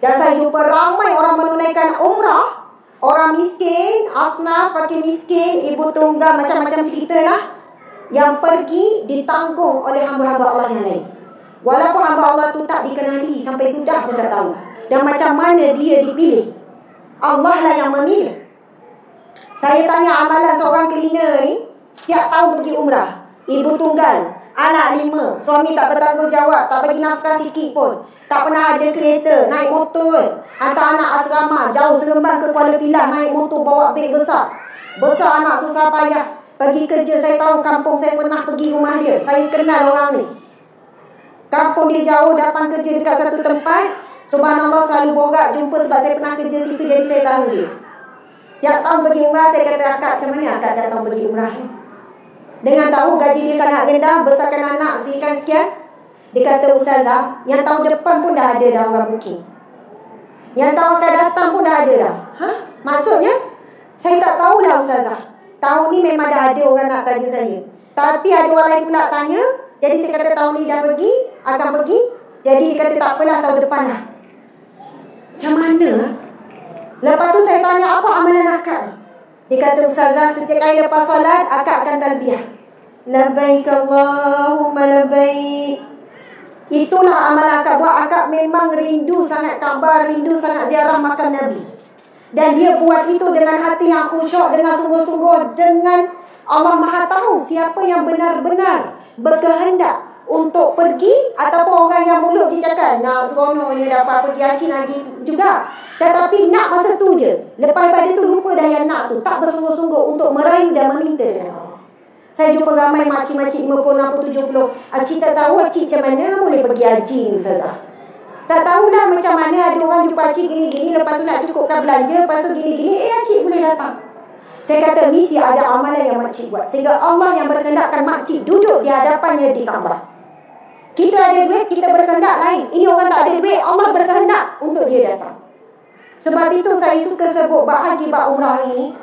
Dan saya jumpa ramai orang menunaikan umrah. Orang miskin, asnaf, fakir miskin, ibu tunggal, macam-macam cerita lah, yang pergi ditanggung oleh hamba-hamba Allah yang lain. Walaupun hamba Allah tu tak dikenali, sampai sudah pun tak tahu. Dan macam mana dia dipilih, Allah lah yang memilih. Saya tanya amalan seorang cleaner ni, tiap tahun pergi umrah. Ibu tunggal, anak 5, suami tak bertanggungjawab, tak bagi nafkah sikit pun. Tak pernah ada kereta, naik motor. Hantar anak asrama, jauh Seremban ke Kuala Pilah, naik motor bawa beg besar. Besar anak susah payah. Pergi kerja, saya tahu kampung saya pernah pergi rumah dia. Saya kenal orang ni. Kampung dia jauh, datang kerja dekat satu tempat. Subhanallah, selalu borak jumpa sebab saya pernah kerja situ, jadi saya tahu dia. Tiap tahun pergi umrah, saya kata, akak macam mana akak tiap tahun pergi umrah? Dengan tahu gaji dia sangat rendah, besarkan anak sekian-sekian. Dia kata, ustazah, yang tahun depan pun dah ada dah orang booking. Yang tahun akan datang pun dah ada dah. Maksudnya, saya tak tahulah ustazah. Tahun ni memang dah ada orang nak tanya saya. Tapi ada orang lain pula tanya. Jadi saya kata tahun ni dah pergi, akan pergi. Jadi dia kata tak apalah, tahun depan lah. Macam mana? Lepas tu saya tanya, apa amalan akak? Dia kata, ustazah, setiap kali lepas solat, akak akan talbiyah. Labbaik Allahumma labbaik. Itulah amalan akak buat. Akak memang rindu sangat Kaabah, rindu sangat ziarah makam Nabi. Dan dia buat itu dengan hati yang khusyuk, dengan sungguh-sungguh, dengan Allah Maha tahu siapa yang benar-benar berkehendak untuk pergi, ataupun orang yang mulut je cakap nak seronoknya dapat pergi haji lagi juga, tetapi nak masa tu je. Lepas pada tu lupa dah yang nak tu, tak bersungguh-sungguh untuk merayu dan meminta dengan Allah. Saya jumpa ramai makcik-makcik 50, 60, 70. Cik tak tahu cik macam mana boleh pergi haji ni ustazah. Tak tahulah macam mana ada orang jumpa cik gini-gini, lepas tu nak cukupkan belanja, lepas tu gini-gini, cik boleh datang. Saya kata mesti ada amalan yang makcik buat, sehingga Allah yang berkehendakkan makcik duduk di hadapannya di Kaabah. Kita ada duit, kita berkehendak lain. Ini orang tak ada duit, Allah berkehendak untuk dia datang. Sebab itu saya suka sebut bab haji, bab umrah ini.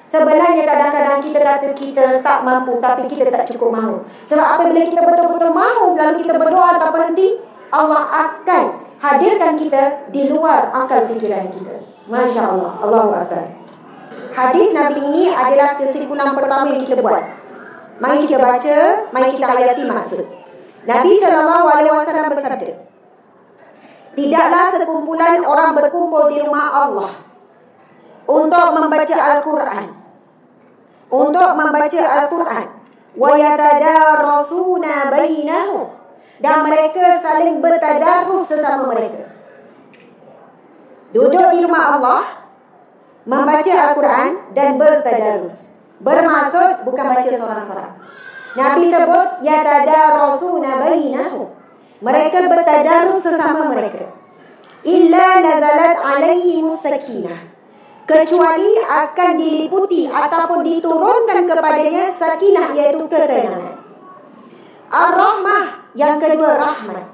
Sebenarnya kadang-kadang kita kata kita tak mampu, tapi kita tak cukup mahu. Sebab apabila kita betul-betul mahu, lalu kita berdoa tak berhenti, Allah akan hadirkan kita di luar akal fikiran kita. Masya Allah. Allahu Akbar. Hadis Nabi ini adalah kesimpulan pertama yang kita buat. Mari kita baca, mari kita hayati maksud. Nabi SAW bersabda, tidaklah sekumpulan orang berkumpul di rumah Allah untuk membaca Al-Quran, wa yatadarasuna bainahum, dan mereka saling bertadarus sesama mereka. Duduk di rumah Allah, membaca Al-Quran dan bertadarus. Bermaksud bukan baca seorang-seorang. Nabi sebut yatadarasuna bainahum, mereka bertadarus sesama mereka. Illa nazalat alaihimus sakinah, kecuali akan diliputi ataupun diturunkan kepadanya sakinah, iaitu ketenangan. Ar-Rahmah, yang kedua rahmat.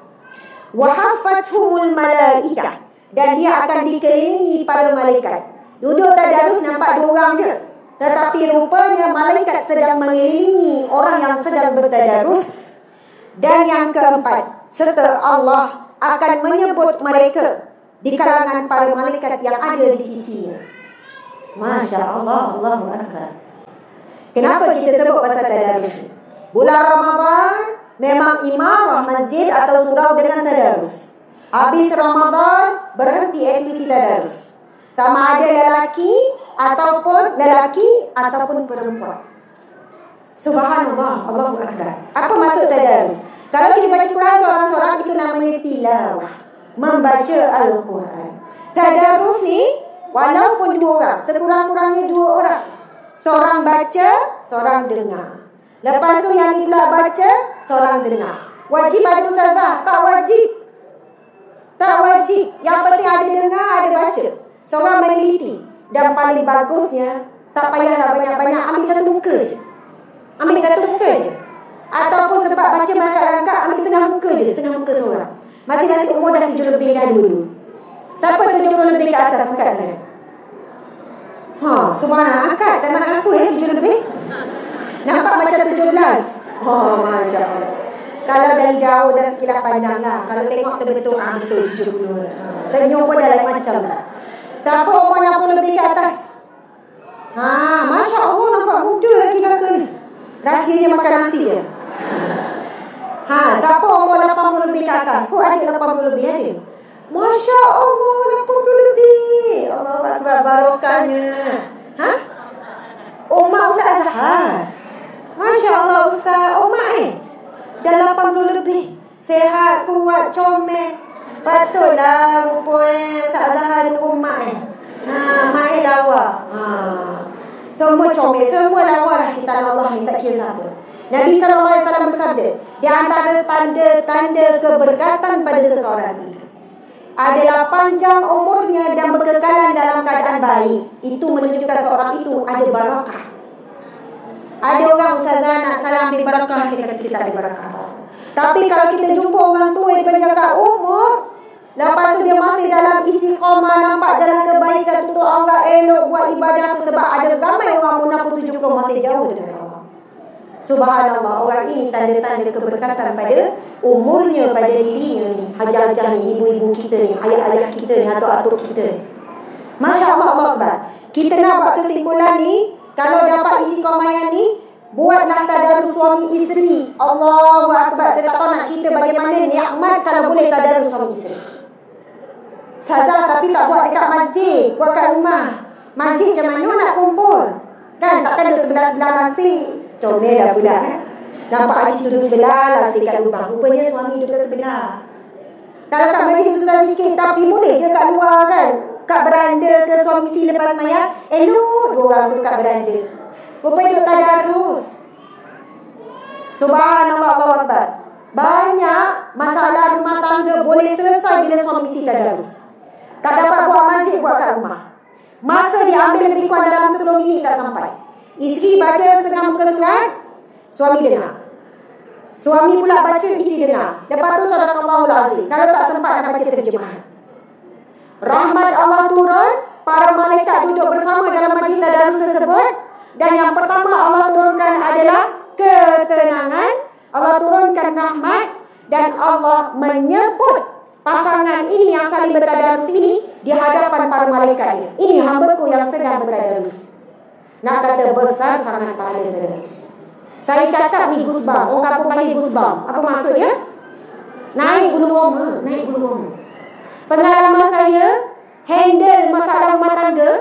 Wa haffathumul malaikah, dan dia akan dikelilingi para malaikat. Duduk tadarus nampak 2 orang je, tetapi rupanya malaikat sedang mengelilingi orang yang sedang bertadarus. Dan yang keempat, serta Allah akan menyebut mereka di kalangan para malaikat yang ada di sisinya. Masya Allah, Allahu Akbar. Kenapa kita sebut pasal tadarus? Bulan Ramadan memang imarah masjid atau surau dengan tadarus. Habis Ramadan berhenti aktiviti tadarus. Sama ada lelaki ataupun perempuan. Subhanallah, Allahu Akbar. Apa maksud tadarus? Kalau kita baca Quran seorang-seorang, itu namanya tilawah, membaca Al-Quran. Tadarus ni walaupun 2 orang, sekurang-kurangnya 2 orang. Seorang baca, seorang dengar. Lepas tu yang ni pula baca, seorang dengar. Wajib ada ustazah? Tak wajib. Tak wajib. Yang penting ada dengar, ada baca. Seorang meneliti. Dan paling bagusnya, tak payahlah banyak-banyak, ambil satu muka je. Ambil satu muka je. Ataupun sebab baca merangkak-rangkak, ambil setengah muka je, setengah muka seorang. Masing-masing umur dah 7 lebih dah dulu. Siapa 70 lebih ke atas angkat tangan? Subhanallah, angkat tangan aku 7 lebih. Nampak macam 17. Masya Allah. Kalau dari jauh dan sekilas pandang lah. Kalau tengok betul-betul, betul 70. Senyum pun dah lain macam lah. Siapa umur 60 lebih ke atas? Masya Allah, nampak muda lagi belaka ni. Rahsianya makan nasi dia. Siapa umur 80 lebih ke atas? Kok ada 80 lebih ada? Masya Allah, 80 lebih. Allah Akbar, barokahnya. Umar Ustaz Azhar. Masya Allah Ustaz. Umar dah 80 lebih. Sehat, kuat, comel. Patutlah rupanya Ustaz Azhar dan Umar Mak lawa. Semua comel, semua lawa lah ciptaan Allah ni, tak kira siapa. Nabi SAW bersabda, di antara tanda-tanda keberkatan pada seseorang itu adalah panjang umurnya dan berkekalan dalam keadaan baik. Itu menunjukkan seorang itu ada barakah. Ada orang ustazah nak salam ambil barakah, saya kata saya tak ada barakah. Tapi kalau kita jumpa orang tua yang berjaga umur, lepas tu dia masih dalam istiqamah, nampak jalan kebaikan, tutup aurat, elok, buat ibadah, sebab ada ramai orang umur 60-70 masih jauh dengan Allah. Subhanallah, orang ini tanda-tanda keberkatan pada umurnya, pada dirinya ni. Hajah-hajah ni, ibu-ibu kita ni, ayah-ayah kita ni, atuk-atuk kita ni. Masya Allah, Allah Akbar. Kita nak buat kesimpulan ni, kalau dapat istiqamah yang ni, buatlah tadarus suami isteri. Allahu Akbar. Saya tak tahu nak cerita bagaimana nikmat kalau boleh tadarus suami isteri. Ustazah, tapi tak buat dekat masjid, buat kat rumah. Masjid macam mana nak kumpul? Kan takkan duduk sebelah-sebelah nasi. Comel dah budak nampak Haji duduk sebelah, nasi kat lubang. Rupanya suami duduk sebelah. Kalau kat masjid susah sikit, tapi boleh je kat luar kan. Kat beranda ke, suami isteri lepas mayat, elok 2 orang tu kat beranda. Rupanya duduk tadarus. Subhanallah, Allahu Akbar. Banyak masalah rumah tangga boleh selesai bila suami isteri tadarus. Tak dapat buat masjid, buat kat rumah. Masa diambil lebih kurang dalam 10 minit tak sampai. Isteri baca setengah muka surat, suami dengar. Suami pula baca, isteri dengar. Lepas tu sadaqallahul azim. Kalau tak sempat nak baca terjemahan. Rahmat Allah turun, para malaikat duduk bersama dalam majlis tadarus tersebut. Dan yang pertama Allah turunkan adalah ketenangan, Allah turunkan rahmat, dan Allah menyebut pasangan ini yang saling bertadarus ini di hadapan para malaikat. Ini hamba-Ku yang sedang bertadarus. Nak kata besar sangat pahala tadarus. Saya cakap ni gusbam, orang kampung panggil gusbam. Apa maksudnya? Naik gunung Roma, naik gunung Roma. Pengalaman saya handle masalah rumah tangga,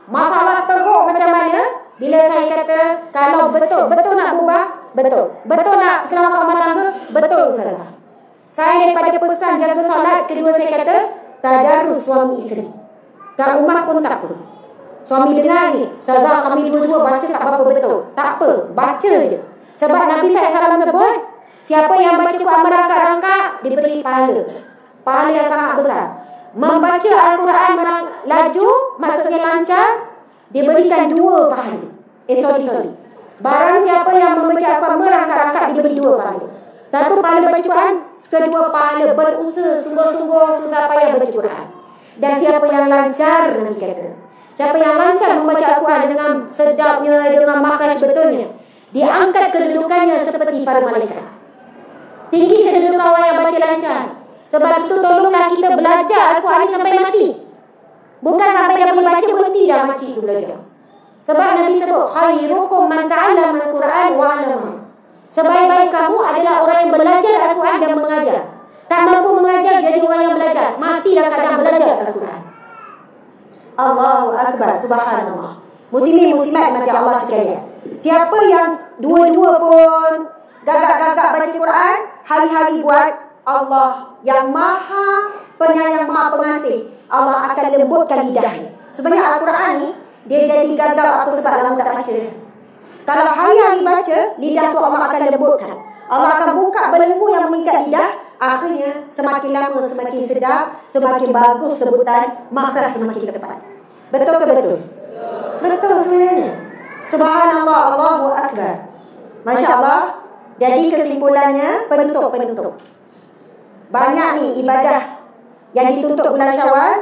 masalah teruk macam mana, bila saya kata kalau betul nak berubah, betul nak selamatkan rumah tangga, betul Ustazah. Saya daripada pesan jaga solat, kedua saya kata tadarus suami isteri. Kat rumah pun tak apa. Suami dengar ni, Ustazah kami dua-dua baca tak apa betul. Tak apa, baca je. Sebab Nabi SAW sebut, siapa yang baca Quran merangkak-rangkak, diberi pahala. Pahala yang sangat besar. Membaca Al-Quran laju, maksudnya lancar, diberikan 2 pahala. Sorry. Barang siapa yang membaca Al-Quran merangkak-rangkak, diberi 2 pahala. 1 pahala baca Quran, kedua pahala berusaha sungguh-sungguh susah payah baca Quran. Dan siapa yang lancar, Nabi kata, siapa yang lancar membaca Al-Quran dengan sedapnya, dengan makhraj betulnya, diangkat kedudukannya seperti para malaikat. Tinggi kedudukan orang yang baca lancar. Sebab itu tolonglah kita belajar Al-Quran sampai mati. Bukan sampai dah boleh baca, berhenti dah mati itu belajar. Sebab Nabi sebut, khairukum man ta'allama al-Quran wa 'allamahu. Sebaik-baik kamu adalah orang yang belajar Al-Quran dan mengajar. Tak mampu mengajar, jadi orang yang belajar. Mati dalam keadaan belajar Al-Quran. Allahu Akbar, subhanallah. Muslimin muslimat mati Allah sekalian, siapa yang dua-dua pun gagak-gagak baca Quran, hari-hari buat, Allah yang maha penyayang, maha pengasih, Allah akan lembutkan lidahnya. Sebenarnya Al-Quran ni dia jadi gagap apa sebab lama tak baca. Kalau hari-hari baca, lidah tu Allah akan lembutkan. Allah akan buka belenggu yang mengikat lidah. Akhirnya semakin lama semakin sedap, semakin bagus sebutan, makhraj semakin tepat. Betul ke betul? Betul sebenarnya. Subhanallah, Allahu Akbar. Masya Allah. Jadi kesimpulannya, penutup. Banyak ni ibadah yang ditutup bulan Syawal.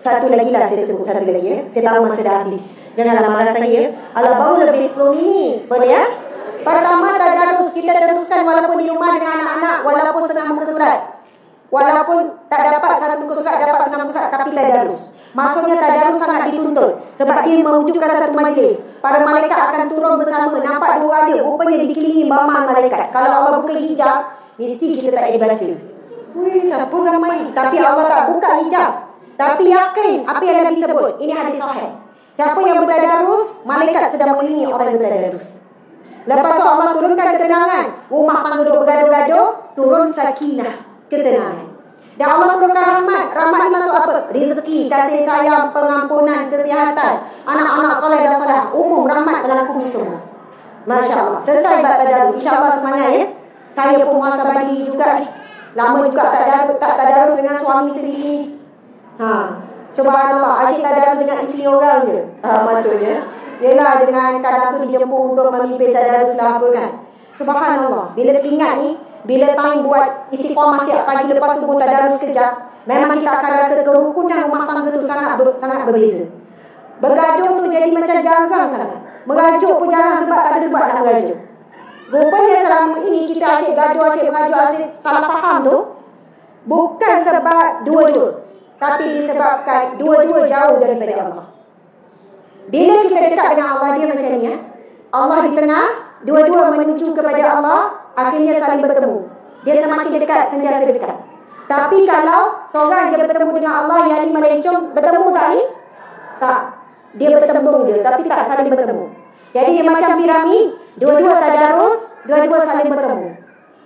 Satu lagi lah saya sebut, satu lagi ya. Saya tahu masa dah habis. Janganlah marah saya. Alah baru lebih 10 minit. Boleh ya? Pertama, tadarus. Kita teruskan walaupun di rumah dengan anak-anak, walaupun setengah muka surat. Walaupun tak dapat satu muka surat, dapat setengah muka surat, tapi tadarus. Maksudnya tadarus sangat dituntut. Sebab dia mewujudkan satu majlis. Para malaikat akan turun bersama. Nampak dua raja, rupanya dikelilingi baman malaikat. Kalau Allah buka hijab, mesti kita tak boleh baca. Wih, siapa ramai? Tapi Allah tak buka hijab. Tapi yakin apa yang Nabi sebut. Ini hadis sahih. Siapa yang bertadarus, malaikat sedang mengelilingi orang yang bertadarus. Lepas tu Allah turunkan ketenangan. Rumah tangga duk bergaduh-gaduh, turun sakinah, ketenangan. Dan Allah turunkan rahmat. Rahmat ni masuk apa? Rezeki, kasih sayang, pengampunan, kesihatan, anak-anak soleh dan soleh. Umum rahmat melangkumi semua. Masya Allah. Selesai bab tadarus. InsyaAllah semangat ya. Saya pun muhasabah diri juga ni. Lama juga tak tadarus dengan suami sendiri. Subhanallah, asyik tadarus dengan isteri orang je. Maksudnya yelah, dengan kadang tu dijemput untuk memimpin tadarus lah apa kan. Subhanallah, bila ingat ni, bila time buat istiqamah siap pagi lepas subuh tadarus kejap, memang kita akan rasa kerukunan rumah tangga tu sangat berbeza. Bergaduh tu jadi macam jarang sangat. Merajuk pun jarang sebab tak ada sebab nak merajuk. Rupanya selama ini kita asyik gaduh, asyik merajuk, asyik salah faham tu bukan sebab dua-dua, tapi disebabkan dua-dua jauh daripada Allah. Bila kita dekat dengan Allah, dia macam ni ya. Allah di tengah, dua-dua menuju kepada Allah, akhirnya saling bertemu. Dia semakin dekat, sentiasa dekat. Tapi kalau seorang je bertemu dengan Allah, yang ni melencong, bertemu tak ni? Tak. Dia bertemu je, tapi tak saling bertemu. Jadi dia macam piramid, dua-dua tadarus, dua-dua saling bertemu.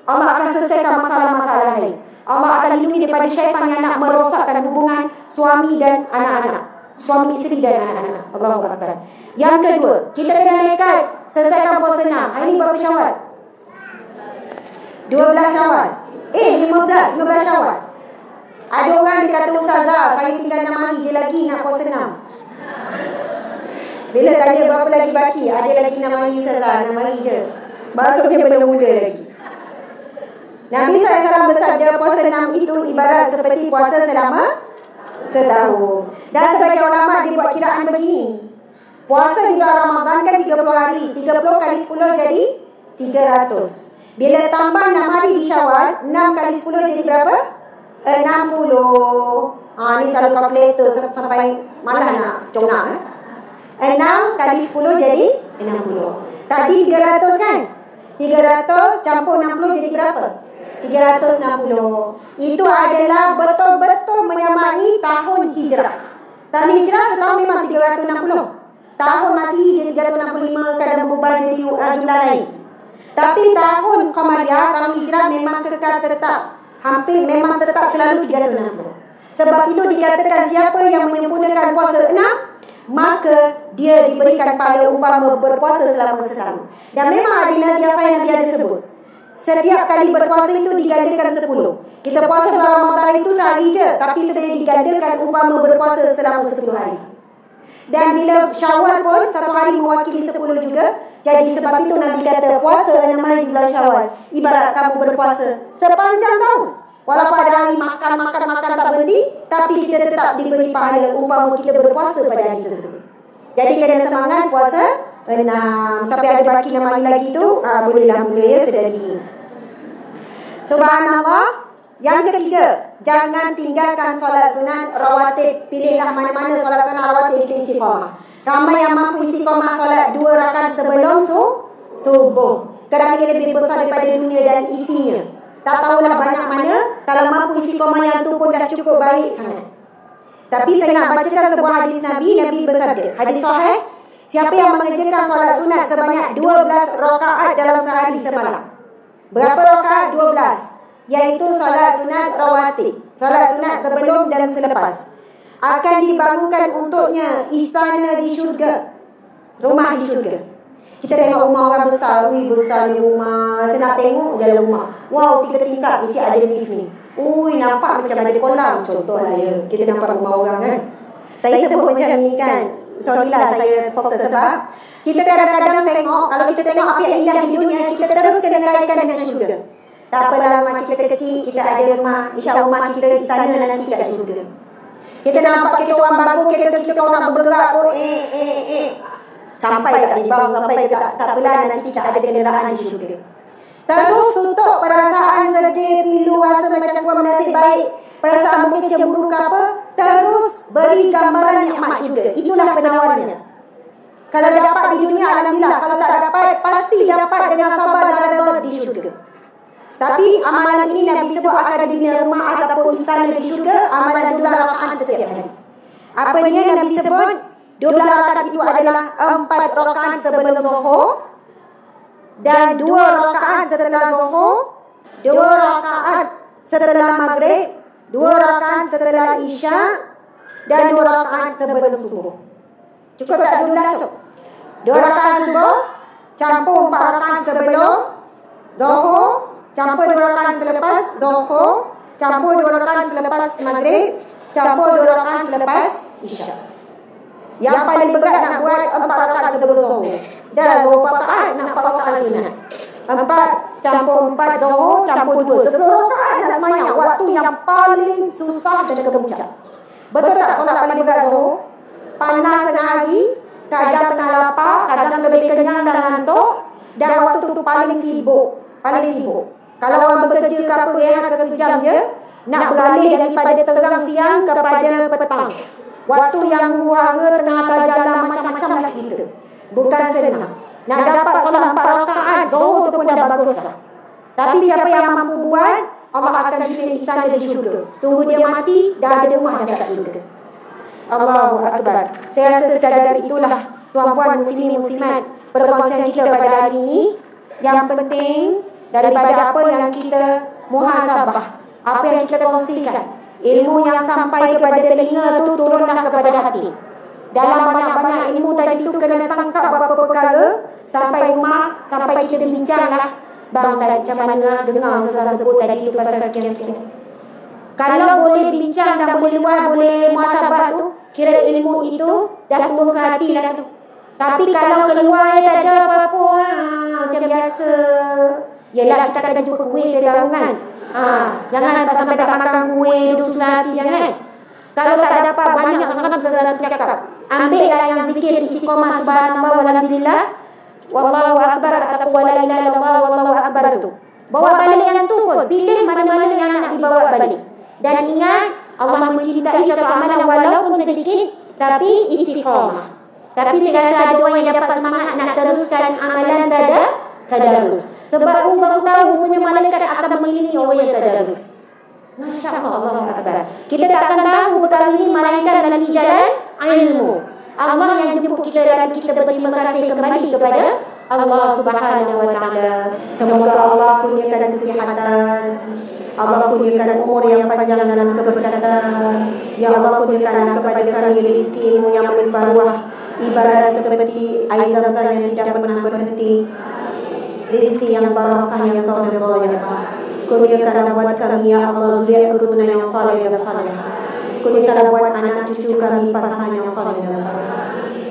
Allah akan selesaikan masalah-masalah lain. Allah akan lindungi daripada syaitan yang nak merosakkan hubungan suami dan anak-anak, suami isteri dan anak-anak. Allahu Akbar. Yang kedua, kita kena nekat selesaikan puasa 6. Hari ni berapa Syawal? 12 Syawal. 15 Syawal. Ada orang dia kata, Ustazah, saya tinggal 6 hari je lagi nak puasa 6. Bila tanya berapa lagi baki, ada lagi 6 hari Ustazah, 6 hari je. Maksudnya belum mula lagi. Nabi SAW bersabda, puasa 6 itu ibarat seperti puasa selama setahun. Dan sebagai ulama dia buat kiraan begini. Puasa di bulan Ramadan kan 30 hari. 30 kali 10 jadi 300. Bila tambah 6 hari di Syawal, 6 kali 10 jadi berapa? 60. Ni selalu kalkulator sampai malah nak congak. 6 kali 10 jadi 60. Tadi 300 kan? 300 campur 60 jadi berapa? 360. Itu adalah betul-betul menyamai tahun hijrah. Tahun hijrah setahun memang 360. Tahun Masihi jadi 365, kadang berubah jadi jumlah lain. Tapi tahun Qamariyah, tahun hijrah memang kekal tetap. Hampir memang tetap selalu 360. Sebab itu dikatakan siapa yang menyempurnakan puasa 6, maka dia diberikan pahala umpama berpuasa selama setahun. Dan memang ada Nabi yang Nabi ada sebut, setiap kali berpuasa itu digandakan 10. Kita puasa bulan Ramadan itu sehari je, tapi sebenarnya digandakan umpama berpuasa selama 10 hari. Dan bila Syawal pun satu hari mewakili 10 juga. Jadi sebab itu Nabi kata puasa 6 hari bulan Syawal ibarat kamu berpuasa sepanjang tahun. Walaupun ada hari makan tak berhenti, tapi kita tetap diberi pahala umpama kita berpuasa pada hari tersebut. Jadi kena semangat puasa 6. Sampai ada baki 6 hari lagi tu, bolehlah mula ya sedari. Subhanallah. Yang ketiga, jangan tinggalkan solat sunat rawatib. Pilihlah mana-mana solat sunat rawatib kita istiqamah. Ramai yang mampu istiqamah solat 2 rakaat sebelum subuh. Kerana dia lebih besar daripada dunia dan isinya. Tak tahulah banyak mana, kalau mampu isi koma yang tu pun dah cukup baik sangat. Tapi saya nak bacakan sebuah hadis Nabi. Nabi bersabda, hadis sahih, siapa yang mengerjakan solat sunat sebanyak 12 rakaat dalam sehari semalam. Berapa rakaat? 12. Iaitu solat sunat rawatib, solat sunat sebelum dan selepas. Akan dibangunkan untuknya istana di syurga, rumah di syurga. Kita tengok rumah orang besar, besarnya rumah. Saya nak tengok dalam rumah. Wow, 3 tingkat mesti ada lift ni. Nampak macam ada kolam. Contohlah ya, kita nampak rumah orang kan. Saya sebut macam ni kan. Sorry lah saya fokus sebab kita kadang-kadang tengok, kalau kita tengok apa yang indah di dunia, kita terus kena kaitkan dengan syurga. Tak apalah rumah kita kecil, kita ada rumah, insya-Allah rumah kita istana nanti kat syurga. Kita nampak kita orang bagus, kita orang nak bergerak pun sampai tak timbang, sampai tak apalah, nanti tak ada kenderaan di syurga. Terus tutup perasaan sedih, pilu, rasa macam kurang nasib baik, perasaan mungkin cemburu ke apa, terus beri gambaran nikmat syurga. Itulah penawarannya. Kalau dapat di dunia, alhamdulillah. Kalau tak dapat, pasti dapat dengan sabar dan redha di syurga. Tapi amalan ini Nabi sebut akan dibina rumah ataupun istana di syurga, amalan 12 rakaat setiap hari. Apanya Nabi sebut? 12 rakaat itu adalah 4 rakaat sebelum zuhur dan 2 rakaat setelah zuhur, 2 rakaat setelah maghrib, 2 rakaat setelah isya dan 2 rakaat sebelum subuh. Cukup tak 12 tu? 2 rakaat subuh campur 4 rakaat sebelum zuhur, campur 2 rakaat selepas zuhur, campur 2 rakaat selepas maghrib, campur 2 rakaat selepas isya. Yang paling berat nak buat 4 rakaat sebelum zuhur. Dah zuhur 4 rakaat, nak 4 rakaat sunat. 4 campur 4 zuhur, campur 2. 10 rakaat nak semayang. Waktu yang paling susah dan kemuncak. Betul tak solat paling berat zuhur? Panas tengah hari, kadang tengah lapar, kadang lebih kenyang dan ngantuk. Dan waktu tu paling sibuk. Paling sibuk. Kalau orang bekerja ke apa, rehat 1 jam je, nak beralih daripada terang siang kepada petang. Waktu yang huru-hara tengah atas jalan, macam-macam lah cerita. Bukan senang. Nak dapat solat 4 rakaat zuhur tu pun dah bagus lah. Tapi siapa yang mampu buat, Allah akan bina istana di syurga. Tunggu dia mati, dah ada rumah dah kat syurga. Allahu Akbar. Saya rasa sekadar itulah tuan-puan muslimin muslimat perkongsian kita pada hari ini. Yang penting daripada apa yang kita muhasabah, apa yang kita kongsikan, ilmu yang sampai kepada telinga tu turunlah kepada hati. Dalam banyak-banyak ilmu tadi tu kena tangkap beberapa perkara sampai rumah, sampai kita bincanglah. Bang, macam mana dengar Ustazah sebut tadi tu pasal sekian-sekian. Kalau boleh bincang dan boleh luar, boleh muhasabah tu, kira ilmu itu dah turun ke hati dah tu. Tapi kalau keluar tak ada apa-apa, macam biasa. Yelah, kita akan jumpa kuih, saya tahu kan. Jangan sampai tak makan kuih, duduk susah hati, jangan. Kalau tak dapat, banyak sangat Ustazah cakap. Ambillah yang zikir istiqamah subhanallah walhamdulillah, wallahu akbar ataupun wala ilaha illallah wallahu akbar tu. Bawa balik yang tu pun, pilih mana-mana yang nak dibawa balik. Dan ingat, Allah mencintai satu amalan walaupun sedikit, tapi istiqamah. Tapi saya rasa ada orang yang dapat semangat nak teruskan amalan tadarus. Sebab baru tahu punya malaikat akan mengelilingi orang yang tadarus. Masya Allah, Allahu Akbar. Kita tak akan tahu perkara ini malaikat dalam jalan ilmu. Allah yang jemput kita dan kita berterima kasih kembali kepada Allah Subhanahu wa taala. Semoga Allah kurniakan kesihatan, Allah kurniakan umur yang panjang dalam keberkatan. Ya Allah kurniakan kepada kami rezeki-Mu yang melimpah ruah, ibarat seperti air zam-zam yang tidak pernah berhenti. Rezeki yang barakah yang Kau ridha ya Allah. Kurniakanlah buat kami ya Allah zuriat keturunan yang saleh dan salehah. Kurniakanlah buat anak cucu kami pasangan yang saleh dan salehah.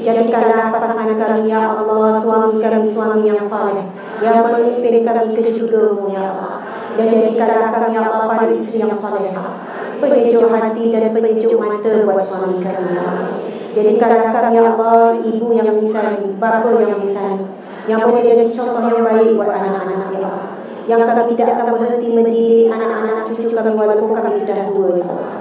Jadikanlah pasangan kami ya Allah, suami kami suami yang saleh, yang memimpin kami ke syurga-Mu ya Allah. Dan jadikanlah kami ya Allah para isteri yang salehah, penyejuk hati dan penyejuk mata buat suami kami ya Allah. Jadikanlah kami ya Allah ibu yang misani, bapa yang misani, yang boleh jadi contoh yang baik buat anak-anak ya Allah. yang kami tidak akan berhenti mendidik anak-anak cucu kami walaupun kami sudah tua, ya Allah.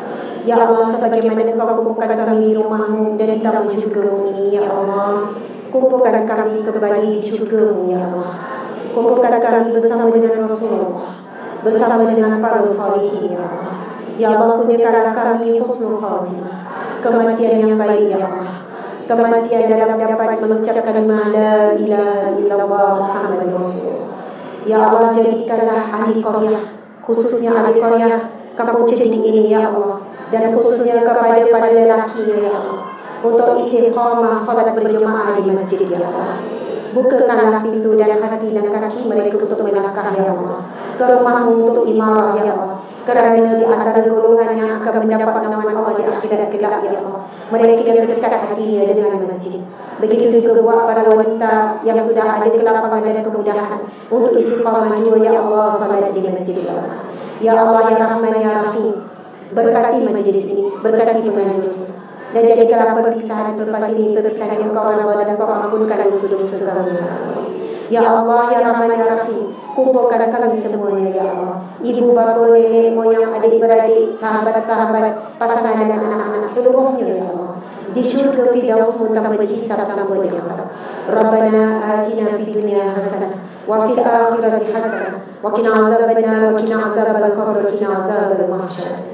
Ya Allah, sebagaimana Engkau kumpulkan kami di rumah-Mu dan di taman syurga-Mu ini, ya Allah, kumpulkan kami kembali di syurga-Mu, ya Allah. Kumpulkan kami bersama dengan Rasulullah, bersama dengan para salihin, ya Allah. Ya Allah, kurniakanlah kami husnul khatimah, kematian yang baik, ya Allah. Kematian dalam dapat mengucapkan la ilaha illallah Muhammadur Rasulullah. Ya Allah, jadikanlah ahli qaryah, khususnya ahli qaryah kampung Ceting ini, ya Allah, dan khususnya kepada para lelakinya, ya Allah, untuk istiqamah salat berjemaah di masjid, ya Allah. Bukakanlah pintu dan hati dan kaki mereka untuk melangkah, ya Allah, ke rumah-Mu untuk imarah, ya Allah. Kerana di antara golongan yang akan mendapat naungan Allah di akhirat kelak, ya Allah, mereka yang dekat hatinya dengan masjid. Begitu juga buat para wanita yang sudah ada kelapangan dan kemudahan untuk istiqamah juga, ya Allah, salat di masjid, ya Allah. Ya Allah, ya Rahman, ya Rahim, berkati majlis ini, berkati penganjur, dan jadikanlah perpisahan selepas ini perpisahan yang Kau redha dan Kau ampunkan dosa-dosa kami. Ya Allah, ya Rahman, ya Rahim, kumpulkan kami semuanya, ya Allah, ibu, bapa, nenek, moyang, adik-beradik, sahabat-sahabat, pasangan dan anak-anak seluruhnya, ya Allah, di syurga Firdaus-Mu tanpa hisab, tanpa hisab. Rabbana atina fid dunya hasanah wa fil akhirati hasanah wa qina azabannar wa qina azabal qabr wa qina azabal mahsyar.